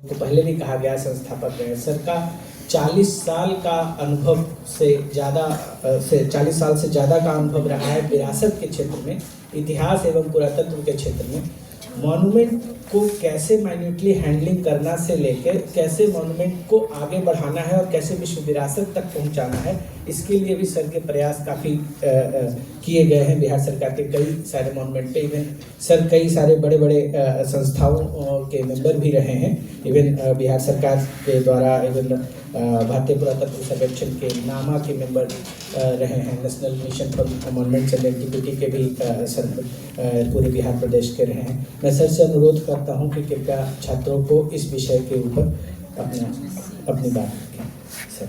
तो पहले भी कहा गया, संस्थापक है सर का 40 साल का अनुभव से ज़्यादा 40 साल से ज़्यादा का अनुभव रहा है विरासत के क्षेत्र में, इतिहास एवं पुरातत्व के क्षेत्र में। मॉन्यूमेंट को कैसे माइन्यूटली हैंडलिंग करना से लेकर कैसे मॉन्यूमेंट को आगे बढ़ाना है और कैसे विश्व विरासत तक पहुंचाना है, इसके लिए भी सर के प्रयास काफ़ी किए गए हैं। बिहार सरकार के कई सारे मॉन्यूमेंट पे इवन सर कई सारे बड़े बड़े संस्थाओं के मेंबर भी रहे हैं। इवन बिहार सरकार के द्वारा इवन भारतीय पुरातत्व सर्वेक्षण के नामा के मेंबर रहे हैं। National mission for monuments and antiquity के भी सर पूरे बिहार प्रदेश के रहे हैं। मैं सर से अनुरोध करता हूं कि कृपया छात्रों को इस विषय के ऊपर अपनी बात रखें। सर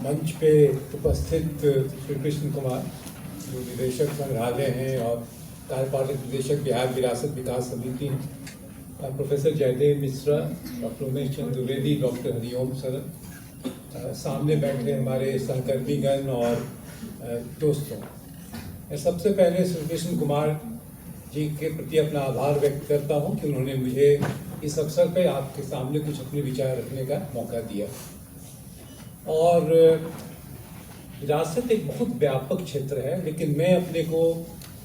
मंच पे उपस्थित श्री कृष्ण कुमार, जो निदेशक संग्रहालय हैं और कार्यपालक निदेशक बिहार विरासत विकास समिति हैं, professor Jaydev Mishra, doctor Umesh Chandra Dwivedi, doctor Hariom sir, सामने बैठे हमारे सहकर्मीगण और दोस्तों, मैं सबसे पहले श्री कृष्ण कुमार जी के प्रति अपना आभार व्यक्त करता हूं कि उन्होंने मुझे इस अवसर पर आपके सामने कुछ अपने विचार रखने का मौका दिया। और विरासत एक बहुत व्यापक क्षेत्र है, लेकिन मैं अपने को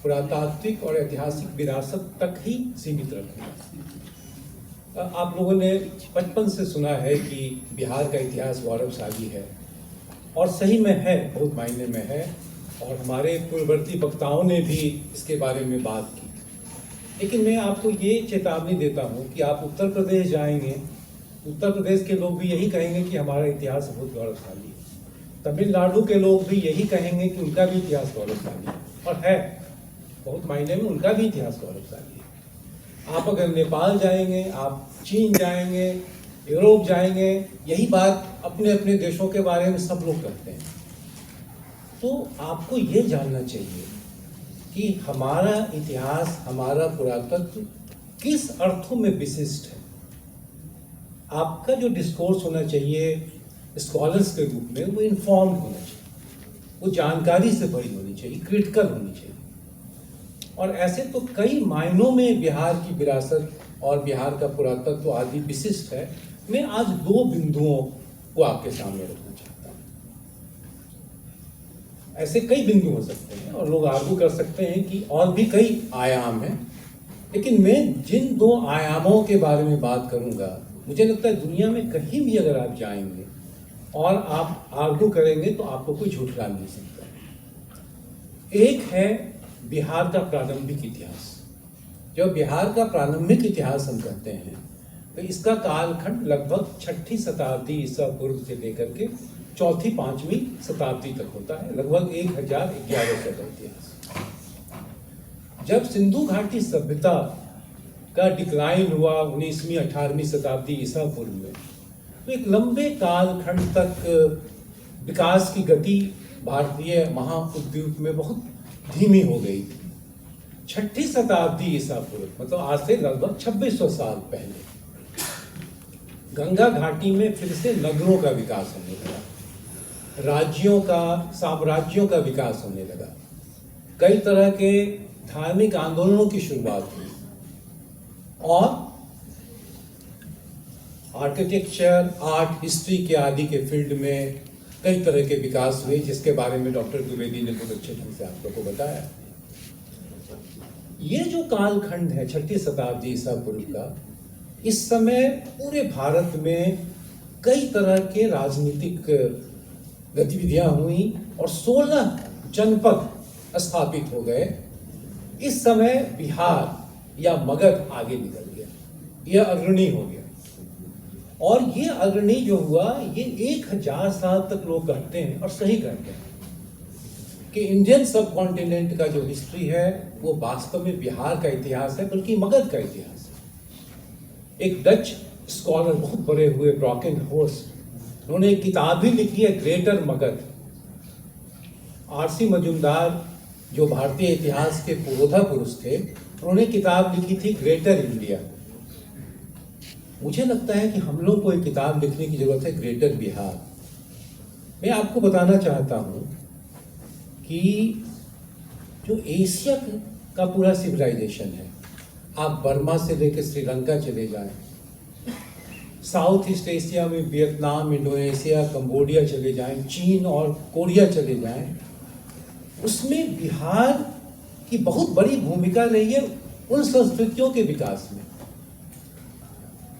पुरातात्विक और ऐतिहासिक विरासत तक ही सीमित रखूँगा। आप लोगों ने बचपन से सुना है कि बिहार का इतिहास गौरवशाली है, और सही में है, बहुत मायने में है, और हमारे पूर्ववर्ती वक्ताओं ने भी इसके बारे में बात की। लेकिन मैं आपको ये चेतावनी देता हूँ कि आप उत्तर प्रदेश जाएंगे, उत्तर प्रदेश के लोग भी यही कहेंगे कि हमारा इतिहास बहुत गौरवशाली है। तमिलनाडु के लोग भी यही कहेंगे कि उनका भी इतिहास गौरवशाली है, और है, बहुत मायने में उनका भी इतिहास गौरवशाली है। आप अगर नेपाल जाएंगे, आप चीन जाएंगे, यूरोप जाएंगे, यही बात अपने अपने देशों के बारे में सब लोग कहते हैं। तो आपको ये जानना चाहिए कि हमारा इतिहास, हमारा पुरातत्व किस अर्थों में विशिष्ट है। आपका जो डिस्कोर्स होना चाहिए स्कॉलर्स के रूप में, वो इन्फॉर्म्ड होना चाहिए, वो जानकारी से भरी होनी चाहिए, क्रिटिकल होनी चाहिए। और ऐसे तो कई मायनों में बिहार की विरासत और बिहार का पुरातत्व आदि विशिष्ट है। मैं आज दो बिंदुओं को आपके सामने रखना चाहता हूँ। ऐसे कई बिंदु हो सकते हैं और लोग आर्गू कर सकते हैं कि और भी कई आयाम हैं, लेकिन मैं जिन दो आयामों के बारे में बात करूंगा, मुझे लगता है दुनिया में कहीं भी अगर आप जाएंगे और आप आर्गू करेंगे तो आपको कोई झूठला नहीं सकता। एक है बिहार का प्रारंभिक इतिहास। जब बिहार का प्रारंभिक इतिहास हम कहते हैं तो इसका कालखंड लगभग 6ठी शताब्दी ईसा पूर्व से लेकर के 4ठी-5वीं शताब्दी तक होता है, लगभग 1011 का इतिहास। जब सिंधु घाटी सभ्यता का डिक्लाइन हुआ 19वीं 18वीं शताब्दी ईसा पूर्व में, तो एक लंबे कालखंड तक विकास की गति भारतीय महाउद्वीप में बहुत धीमी हो गई थी। 6ठी शताब्दी ईसा पूर्व, मतलब आज से लगभग 2600 साल पहले, गंगा घाटी में फिर से नगरों का विकास होने लगा, राज्यों का, साम्राज्यों का विकास होने लगा, कई तरह के धार्मिक आंदोलनों की शुरुआत हुई, और आर्किटेक्चर, आर्ट, हिस्ट्री के आदि के फील्ड में कई तरह के विकास हुए, जिसके बारे में डॉक्टर द्विवेदी ने बहुत अच्छे ढंग से आप लोगों को बताया। ये जो कालखंड है 6ठी शताब्दी ईसा पूर्व का, इस समय पूरे भारत में कई तरह के राजनीतिक गतिविधियां हुई और 16 जनपद स्थापित हो गए। इस समय बिहार या मगध आगे निकल गया, यह अग्रणी हो गया। और ये अग्रणी जो हुआ, ये 1000 साल तक लोग कहते हैं, और सही कहते हैं, कि इंडियन सब कॉन्टिनेंट का जो हिस्ट्री है वो वास्तव में बिहार का इतिहास है, बल्कि मगध का इतिहास है। एक डच स्कॉलर बहुत बड़े हुए, ब्रॉकेनहोर्स्ट, उन्होंने एक किताब भी लिखी है, ग्रेटर मगध। आरसी मजूमदार, जो भारतीय इतिहास के पुरोधा पुरुष थे, उन्होंने किताब लिखी थी ग्रेटर इंडिया। मुझे लगता है कि हम लोग को एक किताब लिखने की जरूरत है, ग्रेटर बिहार। मैं आपको बताना चाहता हूं कि जो एशिया का पूरा सिविलाइजेशन है, आप बर्मा से लेकर श्रीलंका चले जाएं, साउथ ईस्ट एशिया में वियतनाम, इंडोनेशिया, कंबोडिया चले जाएं, चीन और कोरिया चले जाएं, उसमें बिहार की बहुत बड़ी भूमिका रही है उन संस्कृतियों के विकास में।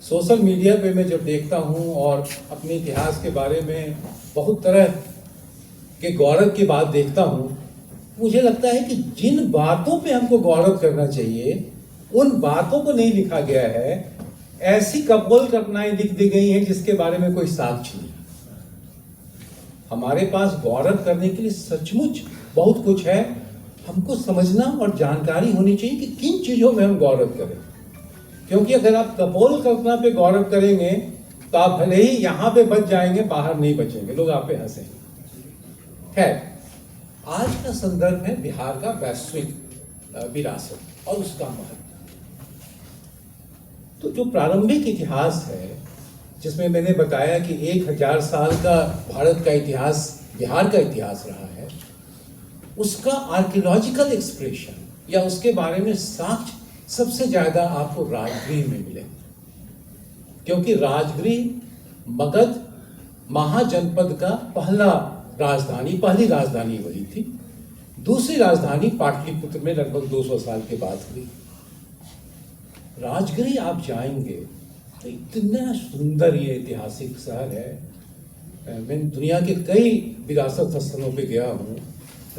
सोशल मीडिया पे मैं जब देखता हूँ और अपने इतिहास के बारे में बहुत तरह के गौरव की बात देखता हूँ, मुझे लगता है कि जिन बातों पे हमको गौरव करना चाहिए उन बातों को नहीं लिखा गया है। ऐसी कपोल कल्पनाएं लिख दी गई हैं जिसके बारे में कोई साक्ष्य नहीं। हमारे पास गौरव करने के लिए सचमुच बहुत कुछ है। हमको समझना और जानकारी होनी चाहिए कि किन चीजों में हम गौरव करें, क्योंकि अगर आप कपोल कल्पना पे गौरव करेंगे तो आप भले ही यहां पे बच जाएंगे, बाहर नहीं बचेंगे, लोग आप पे हंसेंगे। खैर, आज का संदर्भ है बिहार का वैश्विक विरासत और उसका महत्व। तो जो प्रारंभिक इतिहास है, जिसमें मैंने बताया कि 1000 साल का भारत का इतिहास, बिहार का इतिहास रहा है, उसका आर्कियोलॉजिकल एक्सप्रेशन या उसके बारे में साक्ष्य सबसे ज्यादा आपको राजगृह में मिले, क्योंकि राजगृह मगध महाजनपद का पहली राजधानी वही थी। दूसरी राजधानी पाटलिपुत्र में लगभग 200 साल के बाद हुई। राजगृह आप जाएंगे तो इतना सुंदर ये ऐतिहासिक शहर है। मैं दुनिया के कई विरासत स्थलों पे गया हूँ,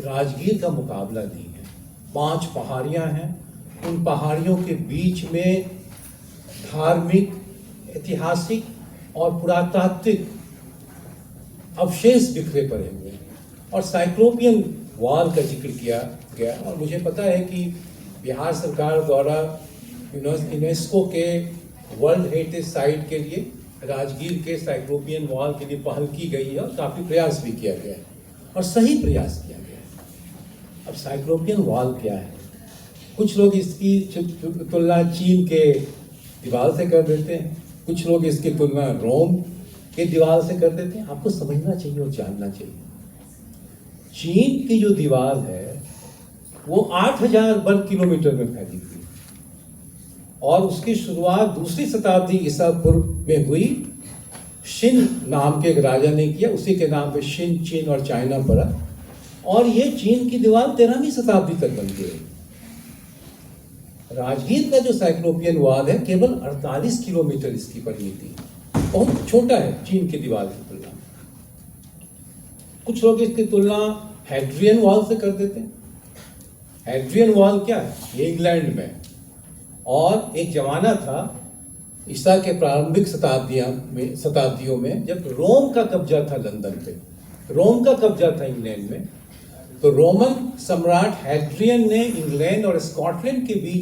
राजगीर का मुकाबला नहीं है। 5 पहाड़ियाँ हैं, उन पहाड़ियों के बीच में धार्मिक, ऐतिहासिक और पुरातात्विक अवशेष बिखरे पड़े हुए हैं और साइक्लोपियन वॉल का जिक्र किया गया। और मुझे पता है कि बिहार सरकार द्वारा यूनेस्को के वर्ल्ड हेरिटेज साइट के लिए राजगीर के साइक्लोपियन वॉल के लिए पहल की गई है और काफ़ी प्रयास भी किया गया है और सही प्रयास किया गया है। अब साइक्लोपियन वॉल क्या है? कुछ लोग इसकी तुलना चीन के दीवार से कर देते हैं, कुछ लोग इसकी तुलना रोम के दीवार से कर देते हैं। आपको समझना चाहिए और जानना चाहिए, चीन की जो दीवार है वो 8000 वर्ग किलोमीटर में फैली हुई और उसकी शुरुआत 2री शताब्दी ईसा पूर्व में हुई। शिन नाम के एक राजा ने किया, उसी के नाम पे शिन, चीन और चाइना पड़ा और ये चीन की दीवार 13वीं शताब्दी तक बन गई। राजगीर का जो साइक्लोपियन वॉल है केवल 48 किलोमीटर इसकी परिधि थी, बहुत छोटा है चीन की दीवार की तुलना में। कुछ लोग इसकी तुलना हैड्रियन वॉल से कर देते हैं। हैड्रियन वॉल क्या है? ये इंग्लैंड में, और एक जमाना था ईसा के प्रारंभिक शताब्दियों में जब रोम का कब्जा था लंदन पे, रोम का कब्जा था इंग्लैंड में, तो रोमन सम्राट हैड्रियन ने इंग्लैंड और स्कॉटलैंड के बीच